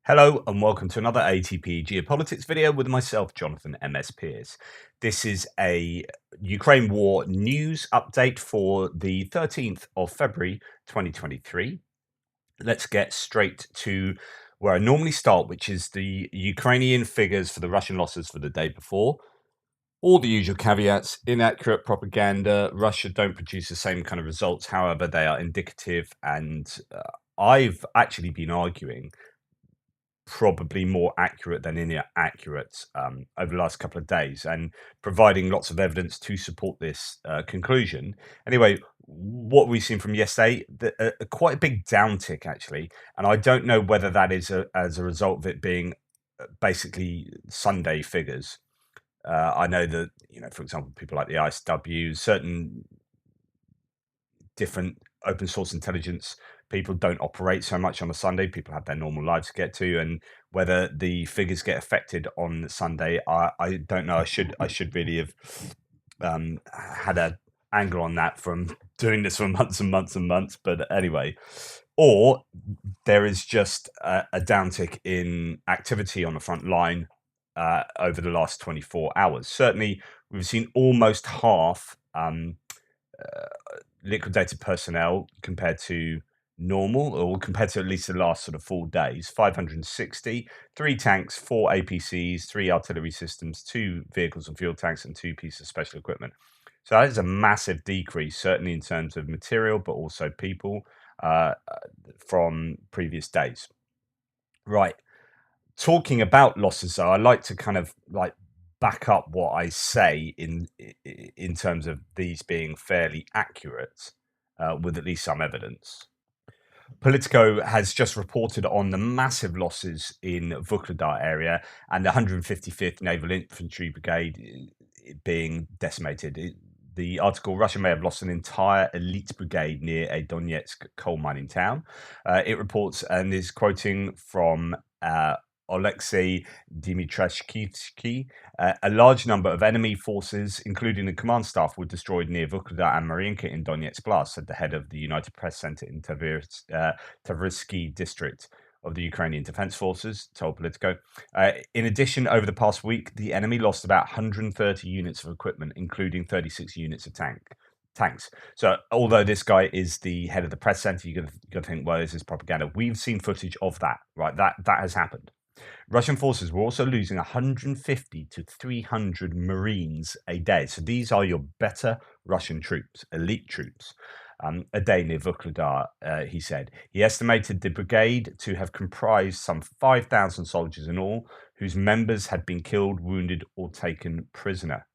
Hello and welcome to another ATP Geopolitics video with myself, Jonathan MS Pearce. This is a Ukraine war news update for the 13th of February 2023. Let's get straight to where I normally start, which is the Ukrainian figures for the Russian losses for the day before. All the usual caveats, inaccurate propaganda. Russia don't produce the same kind of results. However, they are indicative. And I've actually been arguing probably more accurate than inaccurate over the last couple of days and providing lots of evidence to support this conclusion. Anyway, what we've seen from yesterday, quite a big downtick actually, and I don't know whether that is as a result of it being basically Sunday figures. I know that, for example, people like the ISW, certain different open source intelligence people don't operate so much on a Sunday. People have their normal lives to get to, and whether the figures get affected on Sunday, I don't know. I should really have had a angle on that from doing this for months and months and months. But anyway, or there is just a downtick in activity on the front line over the last 24 hours. Certainly, we've seen almost half liquidated personnel compared to normal, or compared to at least the last sort of 4 days. 560, 3 tanks, 4 APCs, 3 artillery systems, 2 vehicles and fuel tanks, and 2 pieces of special equipment. So that is a massive decrease, certainly in terms of material, but also people from previous days. Right. Talking about losses, though, I like to kind of like back up what I say in terms of these being fairly accurate, with at least some evidence. Politico has just reported on the massive losses in Vuhledar area and the 155th Naval Infantry Brigade being decimated. The article, Russia may have lost an entire elite brigade near a Donetsk coal mining town. It reports and is quoting from Alexei Dmitrashkivsky. A large number of enemy forces, including the command staff, were destroyed near Vuhledar and Mariinka in Donetsk Blast, said the head of the United Press Center in Tversky district of the Ukrainian Defense Forces, told Politico. In addition, over the past week, the enemy lost about 130 units of equipment, including 36 units of tanks. So, although this guy is the head of the press center, you're going to think, well, this is propaganda. We've seen footage of that, right? That has happened. Russian forces were also losing 150 to 300 Marines a day. So these are your better Russian troops, elite troops, a day near Vuhledar, he said. He estimated the brigade to have comprised some 5,000 soldiers in all, whose members had been killed, wounded, or taken prisoner.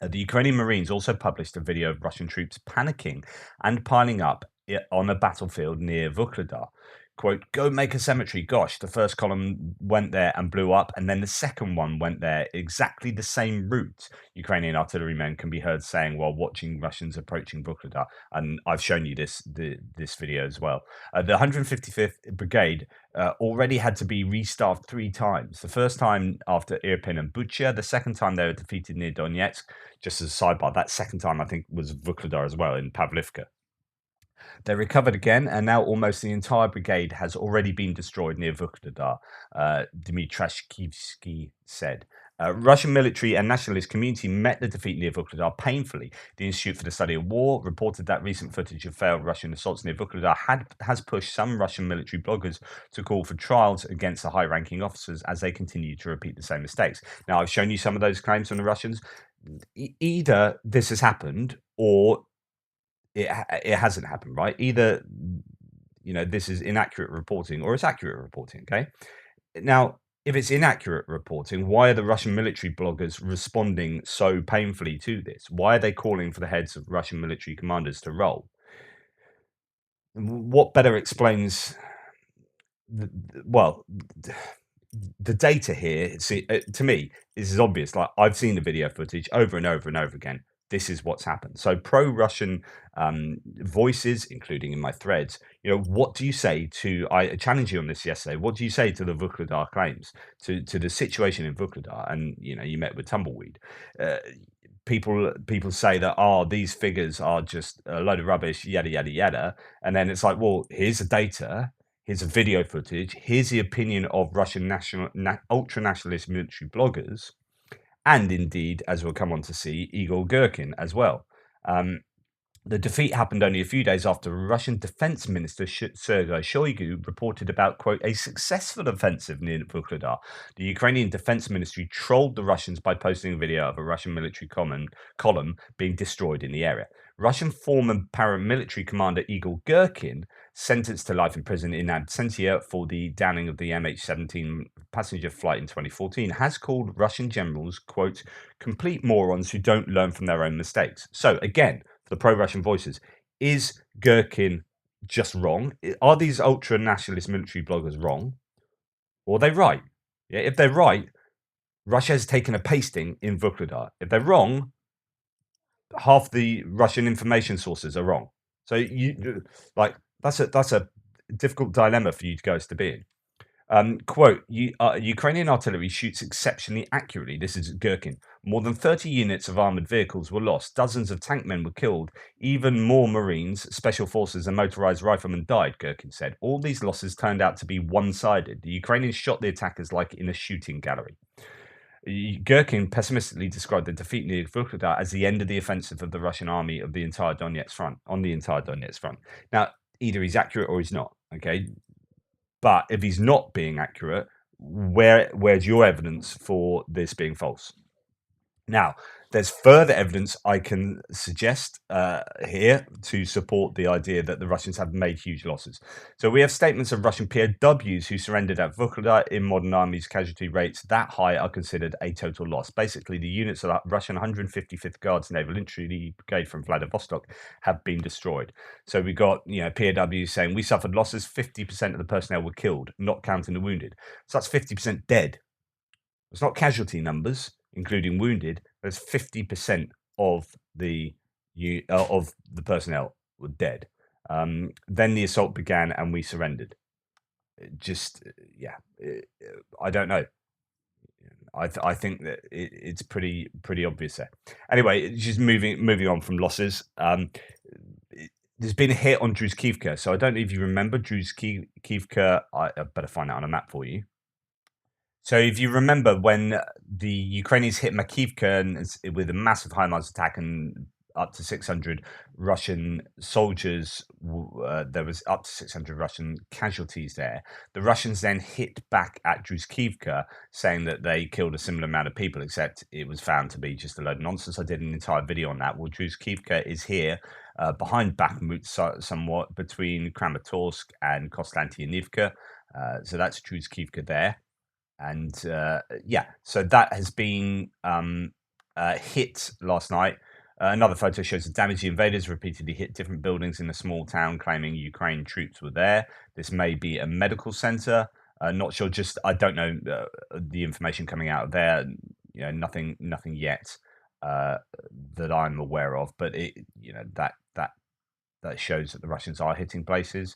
The Ukrainian Marines also published a video of Russian troops panicking and piling up on a battlefield near Vuhledar. Quote, go make a cemetery. Gosh, the first column went there and blew up, and then the second one went there, exactly the same route. Ukrainian artillerymen can be heard saying while watching Russians approaching Vuhledar. And I've shown you this video as well. The 155th Brigade already had to be restaffed 3 times. The first time after Irpin and Bucha, the second time they were defeated near Donetsk. Just as a sidebar, that second time I think was Vuhledar as well, in Pavlivka. They recovered again, and now almost the entire brigade has already been destroyed near Vuhledar, Dmitrashkivsky said. Russian military and nationalist community met the defeat near Vuhledar painfully. The Institute for the Study of War reported that recent footage of failed Russian assaults near Vuhledar has pushed some Russian military bloggers to call for trials against the high-ranking officers as they continue to repeat the same mistakes. Now, I've shown you some of those claims from the Russians. Either this has happened or it hasn't happened, right? Either this is inaccurate reporting or it's accurate reporting. Okay, now if it's inaccurate reporting, why are the Russian military bloggers responding so painfully to this? Why are they calling for the heads of Russian military commanders to roll? What better explains well, the data here, to me, is obvious. Like, I've seen the video footage over and over and over again. This is what's happened. So pro-Russian voices, including in my threads, what do you say to? I challenged you on this yesterday. What do you say to the Vuhledar claims, to the situation in Vuhledar? And you met with Tumbleweed. People say that these figures are just a load of rubbish, yada yada yada, and then it's like, well, here's the data. Here's a video footage. Here's the opinion of Russian ultra-nationalist military bloggers, and indeed, as we'll come on to see, Igor Girkin as well. The defeat happened only a few days after Russian Defense Minister Sergei Shoigu reported about, quote, a successful offensive near Vuhledar. The Ukrainian Defense Ministry trolled the Russians by posting a video of a Russian military column being destroyed in the area. Russian former paramilitary commander Igor Girkin, sentenced to life in prison in absentia for the downing of the MH17 passenger flight in 2014, has called Russian generals, quote, complete morons who don't learn from their own mistakes. So again, the pro-Russian voices, is Gherkin just wrong? Are these ultra-nationalist military bloggers wrong? Or are they right? Yeah, if they're right, Russia has taken a pasting in Vuhledar. If they're wrong, half the Russian information sources are wrong. So that's a difficult dilemma for you guys to be in. Quote, Ukrainian artillery shoots exceptionally accurately. This is Gherkin. More than 30 units of armoured vehicles were lost. Dozens of tank men were killed. Even more Marines, special forces and motorised riflemen died, Gherkin said. All these losses turned out to be one-sided. The Ukrainians shot the attackers like in a shooting gallery. Gherkin pessimistically described the defeat near Vuhledar as the end of the offensive of the Russian army on the entire Donetsk front. Now, either he's accurate or he's not, okay? But if he's not being accurate, where's your evidence for this being false? Now, there's further evidence I can suggest here to support the idea that the Russians have made huge losses. So we have statements of Russian POWs who surrendered at Vuhledar. In modern armies, casualty rates that high are considered a total loss. Basically, the units of the Russian 155th Guards Naval Infantry Brigade from Vladivostok have been destroyed. So we got POWs saying we suffered losses. 50% of the personnel were killed, not counting the wounded. So that's 50% dead. It's not casualty numbers, including wounded. There's 50% of the personnel were dead. Then the assault began and we surrendered. I don't know. I think that it's pretty obvious there. Anyway, just moving on from losses. There's been a hit on Druzhkivka. So I don't know if you remember Druzhkivka. I better find it on a map for you. So if you remember when the Ukrainians hit Makivka with a massive HIMARS attack and up to 600 Russian soldiers, there was up to 600 Russian casualties there. The Russians then hit back at Druzhkivka, saying that they killed a similar amount of people, except it was found to be just a load of nonsense. I did an entire video on that. Well, Druzhkivka is here behind Bakhmut, somewhat between Kramatorsk and Konstantinivka. So that's Druzhkivka there. And so that has been hit last night. Another photo shows the damage. The invaders repeatedly hit different buildings in a small town, claiming Ukraine troops were there. This may be a medical center. Not sure. I don't know the information coming out of there. Nothing yet that I'm aware of. But that shows that the Russians are hitting places.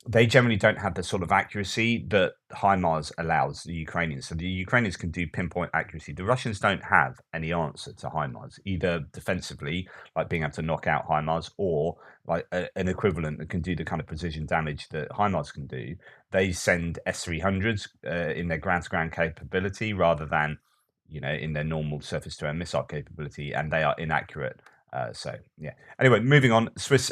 They generally don't have the sort of accuracy that HIMARS allows the Ukrainians. So the Ukrainians can do pinpoint accuracy. The Russians don't have any answer to HIMARS, either defensively, like being able to knock out HIMARS, or like an equivalent that can do the kind of precision damage that HIMARS can do. They send S-300s in their ground-to-ground capability rather than, in their normal surface-to-air missile capability, and they are inaccurate. Anyway, moving on. Swiss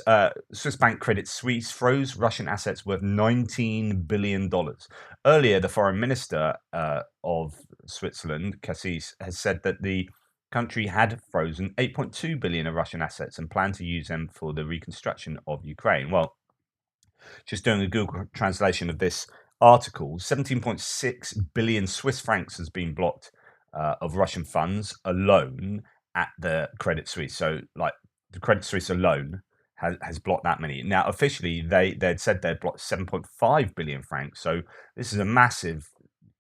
bank Credit Suisse froze Russian assets worth $19 billion. Earlier, the foreign minister of Switzerland, Cassis, has said that the country had frozen 8.2 billion of Russian assets and planned to use them for the reconstruction of Ukraine. Well, just doing a Google translation of this article, 17.6 billion Swiss francs has been blocked of Russian funds alone at the Credit Suisse. So, like, the Credit Suisse alone has blocked that many. Now, officially, they'd said they'd blocked 7.5 billion francs. So this is a massive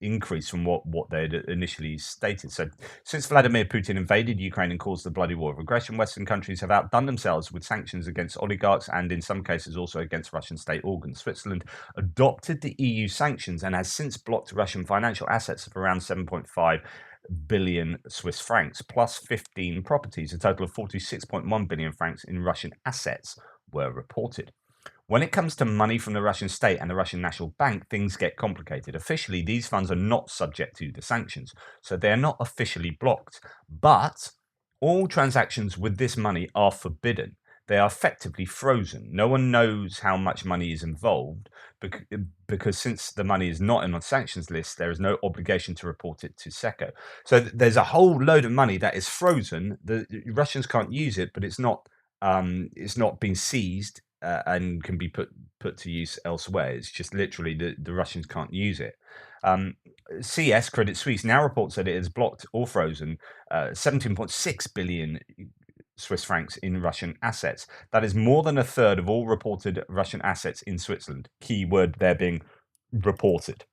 increase from what they'd initially stated. So since Vladimir Putin invaded Ukraine and caused the bloody war of aggression, Western countries have outdone themselves with sanctions against oligarchs and in some cases also against Russian state organs. Switzerland adopted the EU sanctions and has since blocked Russian financial assets of around 7.5 billion Swiss francs, plus 15 properties. A total of 46.1 billion francs in Russian assets were reported. When it comes to money from the Russian state and the Russian National Bank, things get complicated. Officially, these funds are not subject to the sanctions, so they are not officially blocked. But all transactions with this money are forbidden. They are effectively frozen. No one knows how much money is involved because since the money is not on the sanctions list, there is no obligation to report it to SECO. So there's a whole load of money that is frozen. The Russians can't use it, but it's not being seized and can be put to use elsewhere. It's just literally the Russians can't use it. Um, CS Credit Suisse now reports that it has blocked or frozen 17.6 billion Swiss francs in Russian assets. That is more than a third of all reported Russian assets in Switzerland. Key word there being reported.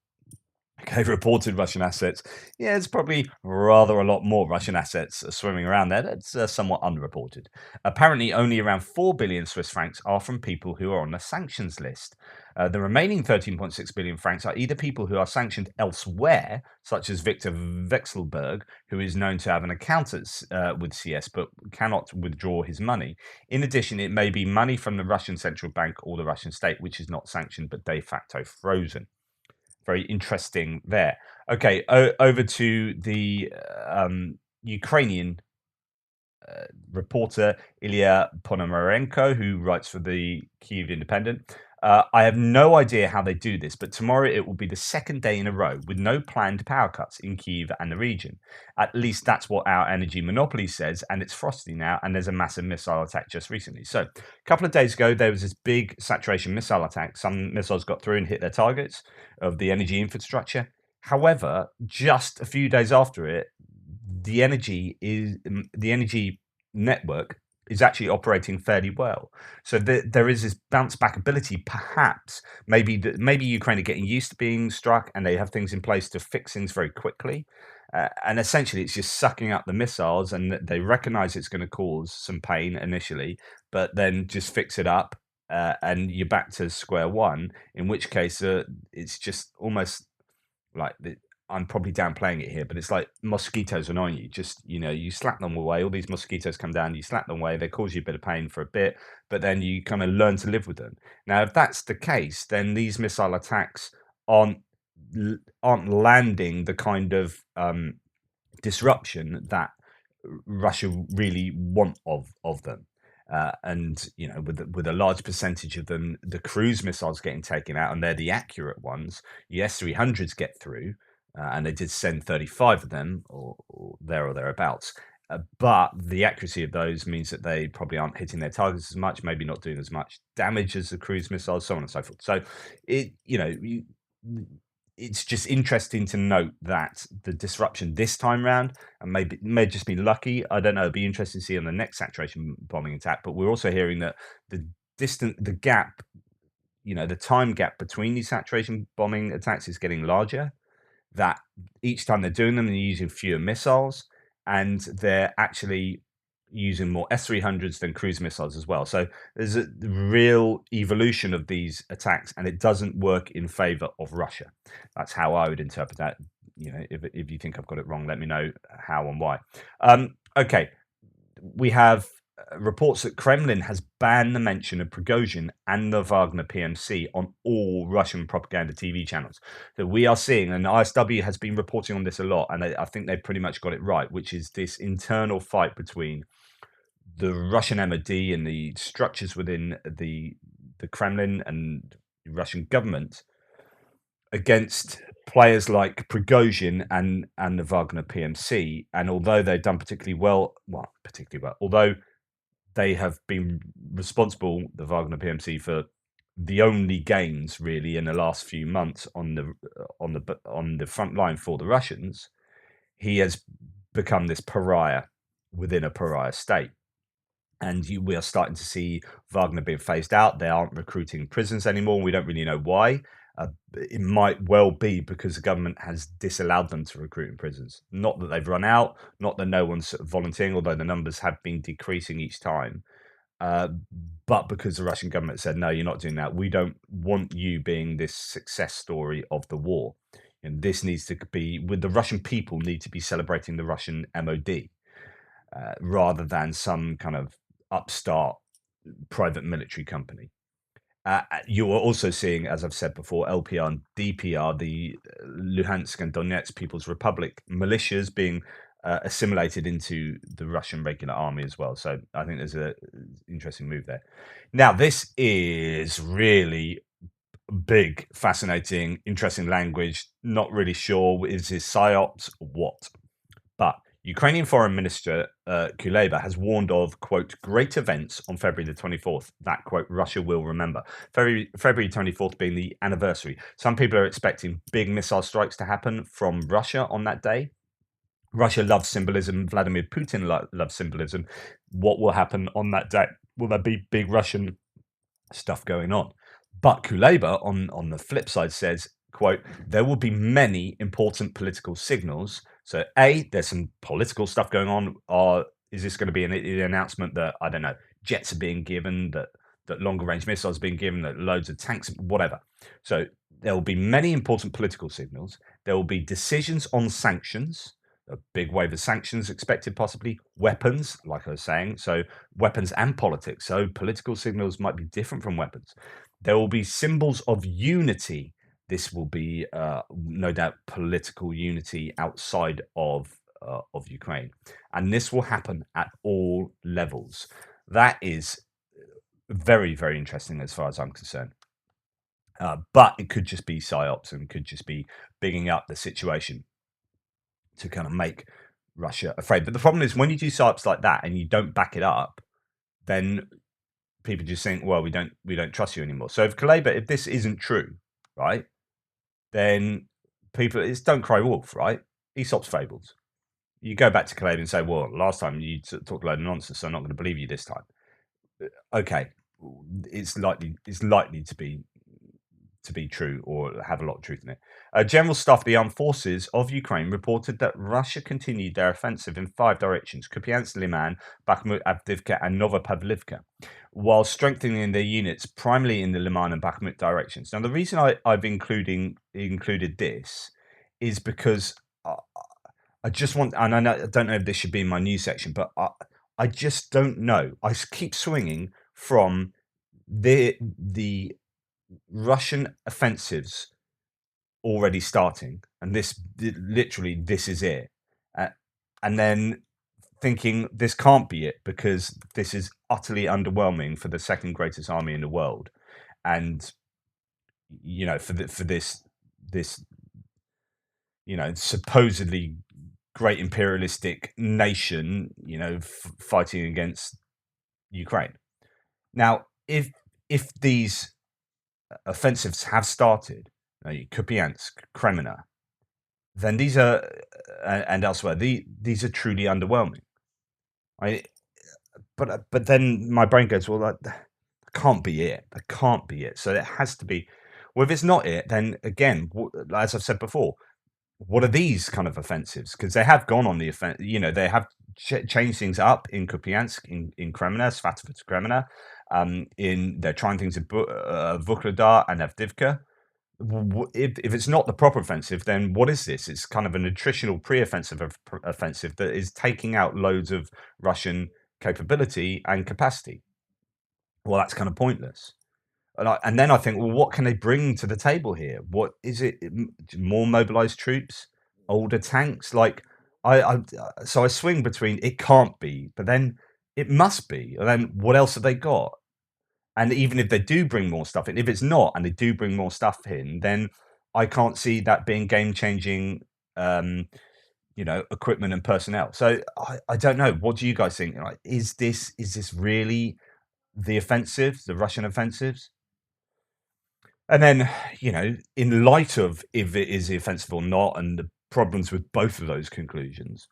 Okay, reported Russian assets. Yeah, it's probably rather a lot more Russian assets swimming around there. That's somewhat unreported. Apparently, only around 4 billion Swiss francs are from people who are on the sanctions list. The remaining 13.6 billion francs are either people who are sanctioned elsewhere, such as Victor Vexelberg, who is known to have an account with CS but cannot withdraw his money. In addition, it may be money from the Russian central bank or the Russian state, which is not sanctioned but de facto frozen. Very interesting there. Okay, over to the Ukrainian reporter Ilya Ponomarenko, who writes for the Kyiv Independent. I have no idea how they do this, but tomorrow it will be the second day in a row with no planned power cuts in Kyiv and the region. At least that's what our energy monopoly says, and it's frosty now, and there's a massive missile attack just recently. So, a couple of days ago, there was this big saturation missile attack. Some missiles got through and hit their targets of the energy infrastructure. However, just a few days after it, the energy network is actually operating fairly well. So there is this bounce back ability. Perhaps maybe Ukraine are getting used to being struck, and they have things in place to fix things very quickly. And essentially, it's just sucking up the missiles, and they recognize it's going to cause some pain initially, but then just fix it up, and you're back to square one. In which case, it's just almost like I'm probably downplaying it here, but it's like mosquitoes annoying you. Just you slap them away. All these mosquitoes come down. You slap them away. They cause you a bit of pain for a bit, but then you kind of learn to live with them. Now, if that's the case, then these missile attacks aren't aren't landing the kind of disruption that Russia really want of them. And with a large percentage of them, the cruise missiles getting taken out, and they're the accurate ones. The S-300s get through, and they did send 35 of them, or there or thereabouts. But the accuracy of those means that they probably aren't hitting their targets as much, maybe not doing as much damage as the cruise missiles, so on and so forth. So it's just interesting to note that the disruption this time round, and maybe may just be lucky. I don't know. It'd be interesting to see on the next saturation bombing attack. But we're also hearing that the gap, the time gap between these saturation bombing attacks is getting larger. That each time they're doing them, they're using fewer missiles, and they're actually using more S-300s than cruise missiles as well. So there's a real evolution of these attacks, and it doesn't work in favor of Russia. That's how I would interpret that. If you think I've got it wrong, let me know how and why. Okay, we have reports that Kremlin has banned the mention of Prigozhin and the Wagner PMC on all Russian propaganda TV channels. So we are seeing, and ISW has been reporting on this a lot, and I think they've pretty much got it right, which is this internal fight between the Russian MOD and the structures within the Kremlin and the Russian government against players like Prigozhin and the Wagner PMC. And although they've done particularly well, although they have been responsible, the Wagner PMC, for the only gains really in the last few months on the front line for the Russians, he has become this pariah within a pariah state. And we are starting to see Wagner being phased out. They aren't recruiting prisoners anymore. We don't really know why. It might well be because the government has disallowed them to recruit in prisons. Not that they've run out, not that no one's volunteering, although the numbers have been decreasing each time. But because the Russian government said, no, you're not doing that. We don't want you being this success story of the war. And this needs to be, with the Russian people need to be celebrating the Russian MOD rather than some kind of upstart private military company. You are also seeing, as I've said before, LPR and DPR, the Luhansk and Donetsk People's Republic militias being assimilated into the Russian regular army as well. So I think there's a interesting move there. Now, this is really big, fascinating, interesting language. Not really sure, is this psyops or what? But Ukrainian Foreign Minister Kuleba has warned of, quote, great events on February the 24th that, quote, Russia will remember. February 24th being the anniversary. Some people are expecting big missile strikes to happen from Russia on that day. Russia loves symbolism. Vladimir Putin loves symbolism. What will happen on that day? Will there be big Russian stuff going on? But Kuleba, on the flip side, says, quote, there will be many important political signals. So, A, there's some political stuff going on. Is this going to be an announcement that, I don't know, jets are being given, that longer range missiles are being given, that loads of tanks, whatever. So, there will be many important political signals. There will be decisions on sanctions, a big wave of sanctions expected, possibly weapons, like I was saying. So, weapons and politics. So, political signals might be different from weapons. There will be symbols of unity. This will be, no doubt, political unity outside of Ukraine, and this will happen at all levels. That is very, very interesting as far as I'm concerned. But it could just be psyops and could just be bigging up the situation to kind of make Russia afraid. But the problem is when you do psyops like that and you don't back it up, then people just think, well, we don't trust you anymore. So if Kuleba, if this isn't true, right, then it's don't cry wolf, right? Aesop's fables. You go back to Kuleba and say, well, last time you talked a load of nonsense, so I'm not going to believe you this time. Okay, it's likely to be true or have a lot of truth in it. General Staff of the Armed Forces of Ukraine reported that Russia continued their offensive in 5 directions: Kupiansk, Liman, Bakhmut, Avdiivka, and Novopavlivka, while strengthening their units primarily in the Liman and Bakhmut directions. Now, the reason I've included this is because I just want, and I don't know if this should be in my news section, but I just don't know. I keep swinging from the Russian offensives already starting, and this is it, and then thinking this can't be it because this is utterly underwhelming for the second greatest army in the world, and for this supposedly great imperialistic nation, fighting against Ukraine. Now, if these offensives have started, Kupiansk, Kremina, then these are, and elsewhere, these are truly underwhelming. But then my brain goes, well, that can't be it. That can't be it. So it has to be. Well, if it's not it, then again, as I've said before, what are these kind of offensives? Because they have gone on the offense. They have changed things up in Kupiansk, in Kremina, Svatov Kremina. They're trying things in Vuhledar and Avdiivka. If it's not the proper offensive, then what is this? It's kind of an attritional pre-offensive offensive that is taking out loads of Russian capability and capacity. Well, that's kind of pointless. And then I think, well, what can they bring to the table here? What is it? More mobilized troops, older tanks? Like so I swing between it can't be, but then it must be. And then what else have they got? And even if they do bring more stuff in, if it's not, and they do bring more stuff in, then I can't see that being game-changing, equipment and personnel. So I don't know. What do you guys think? Like, is this really the offensive, the Russian offensives? And then, in light of if it is the offensive or not, and the problems with both of those conclusions,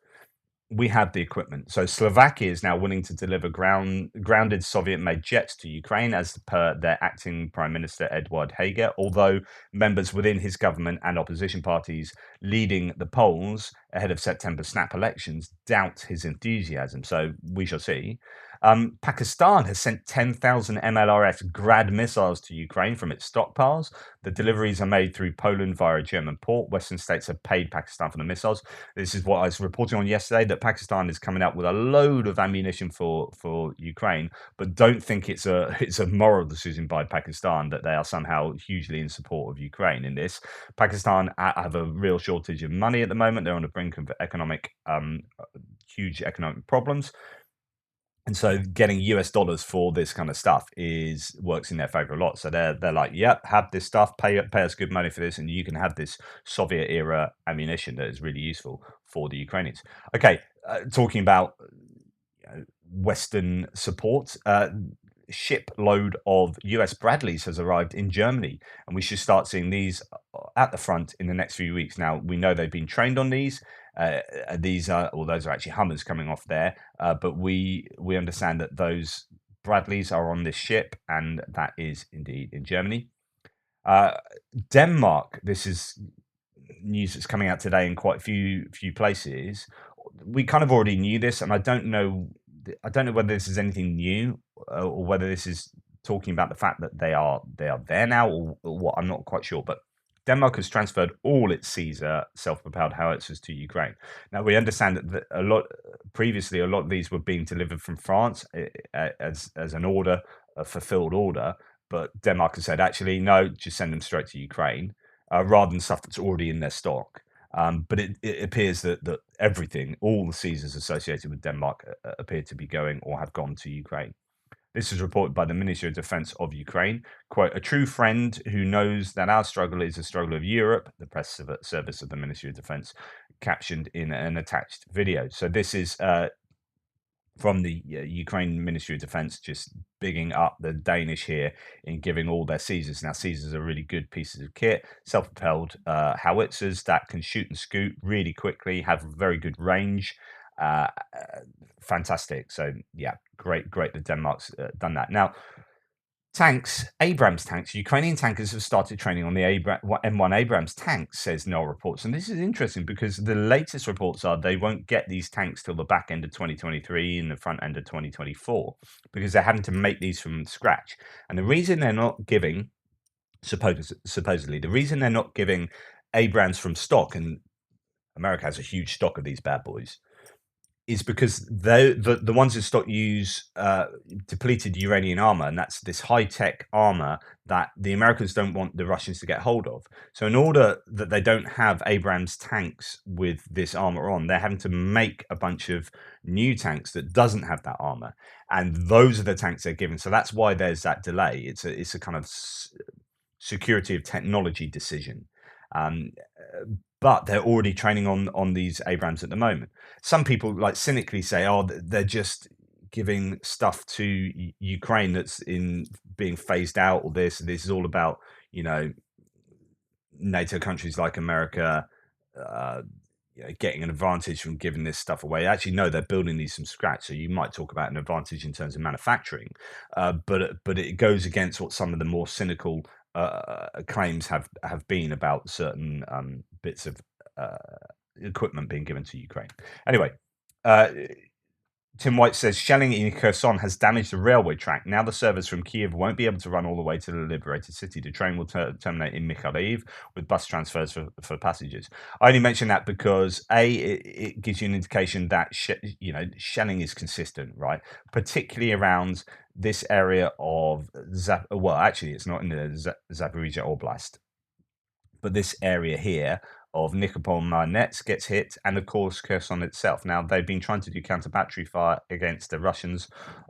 we have the equipment. So Slovakia is now willing to deliver grounded Soviet-made jets to Ukraine, as per their acting Prime Minister Eduard Heger, although members within his government and opposition parties leading the polls ahead of September snap elections doubt his enthusiasm. So we shall see. Pakistan has sent 10,000 MLRS Grad missiles to Ukraine from its stockpiles. The deliveries are made through Poland via a German port. Western states have paid Pakistan for the missiles. This is what I was reporting on yesterday, that Pakistan is coming out with a load of ammunition for Ukraine, but don't think it's a it's a moral decision by Pakistan that they are somehow hugely in support of Ukraine in this. Pakistan have a real shortage of money at the moment. They're on the brink of huge economic problems. And so getting US dollars for this kind of stuff works in their favor a lot. So they're like, yep, have this stuff, pay us good money for this, and you can have this Soviet era ammunition that is really useful for the Ukrainians. Okay, talking about Western support, shipload of US Bradleys has arrived in Germany, and we should start seeing these at the front in the next few weeks. Now, we know they've been trained on these. These are, well, those are actually Hummers coming off there, but we understand that those Bradleys are on this ship, and that is indeed in Germany. Denmark, this is news that's coming out today in quite a few places. We kind of already knew this, and I don't know whether this is anything new, or whether this is talking about the fact that they are there now, or what. I'm not quite sure, but Denmark has transferred all its Caesar self-propelled howitzers to Ukraine. Now, we understand that previously a lot of these were being delivered from France as an order, a fulfilled order, but Denmark has said, actually, no, just send them straight to Ukraine, rather than stuff that's already in their stock. But it appears that everything, all the Caesars associated with Denmark, appear to be going or have gone to Ukraine. This is reported by the Ministry of Defense of Ukraine. Quote, a true friend who knows that our struggle is a struggle of Europe, the press service of the Ministry of Defense captioned in an attached video. So this is from the Ukraine Ministry of Defense, just bigging up the Danish here in giving all their Caesars. Now, Caesars are really good pieces of kit, self-propelled howitzers that can shoot and scoot really quickly, have very good range. Fantastic. So, yeah, great that Denmark's done that. Now, tanks, Abrams tanks, Ukrainian tankers have started training on the M1 Abrams tanks, says Noel reports. And this is interesting because the latest reports are they won't get these tanks till the back end of 2023 and the front end of 2024, because they're having to make these from scratch. And the reason they're not giving, supposedly, the reason they're not giving Abrams from stock, and America has a huge stock of these bad boys, is because the ones in stock use depleted uranium armor, and that's this high-tech armor that the Americans don't want the Russians to get hold of. So in order that they don't have Abrams tanks with this armor on, they're having to make a bunch of new tanks that doesn't have that armor, and those are the tanks they're given. So that's why there's that delay. It's a kind of security of technology decision. But they're already training on these Abrams at the moment. Some people like cynically say, "Oh, they're just giving stuff to Ukraine that's in being phased out." Or this is all about NATO countries like America getting an advantage from giving this stuff away. Actually, no, they're building these from scratch. So you might talk about an advantage in terms of manufacturing, but it goes against what some of the more cynical claims have been about certain bits of equipment being given to Ukraine. Anyway, Tim White says shelling in Kherson has damaged the railway track. Now the service from Kiev won't be able to run all the way to the liberated city. The train will terminate in Mykolaiv with bus transfers for passengers. I only mention that because it gives you an indication that shelling is consistent, right? Particularly around this area of well, actually, it's not in the Zaporizhia Oblast, but this area here of Nikopol-Marnets gets hit, and of course Kherson itself. Now, they've been trying to do counter-battery fire against the Russians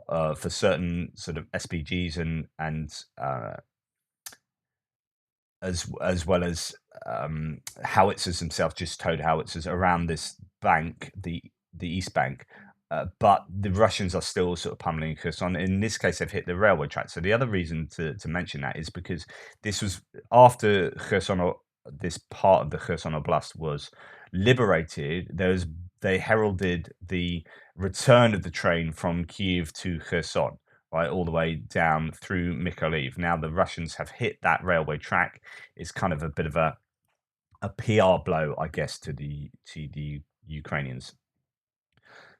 for certain sort of SPGs and as well as howitzers themselves, just towed howitzers around this bank, the East Bank. But the Russians are still sort of pummeling Kherson. In this case, they've hit the railway track. So the other reason to mention that is because this was after Kherson, this part of the Kherson Oblast was liberated. They heralded the return of the train from Kiev to Kherson, right, all the way down through Mykolaiv. Now the Russians have hit that railway track. It's kind of a bit of a PR blow, I guess, to the Ukrainians.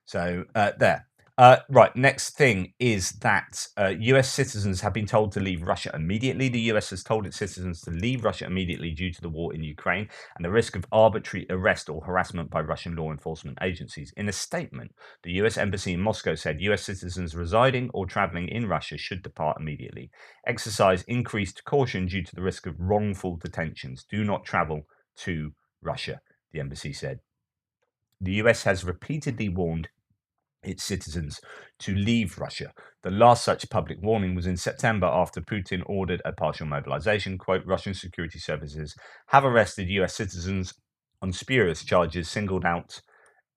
So there. Right. Next thing is that US citizens have been told to leave Russia immediately. The US has told its citizens to leave Russia immediately due to the war in Ukraine and the risk of arbitrary arrest or harassment by Russian law enforcement agencies. In a statement, the US Embassy in Moscow said US citizens residing or traveling in Russia should depart immediately. Exercise increased caution due to the risk of wrongful detentions. Do not travel to Russia, the embassy said. The US has repeatedly warned its citizens to leave Russia. The last such public warning was in September after Putin ordered a partial mobilization. Quote, Russian security services have arrested US citizens on spurious charges, singled out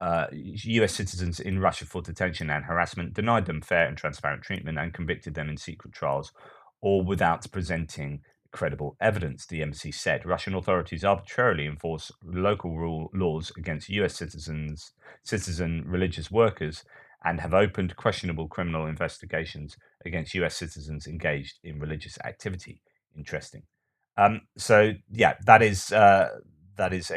US citizens in Russia for detention and harassment, denied them fair and transparent treatment, and convicted them in secret trials, all without presenting credible evidence, the embassy said. Russian authorities arbitrarily enforce local laws against US citizen religious workers and have opened questionable criminal investigations against US citizens engaged in religious activity. Interesting. So yeah, that is a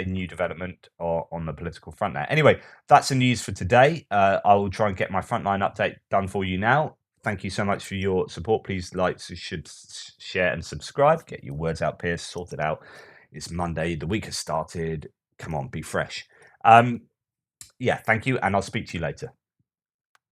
new development on the political front now. Anyway, that's the news for today. I will try and get my frontline update done for you now. Thank you so much for your support. Please like, share, and subscribe. Get your words out, Pierce. Sort it out. It's Monday. The week has started. Come on, be fresh. Yeah, thank you, and I'll speak to you later.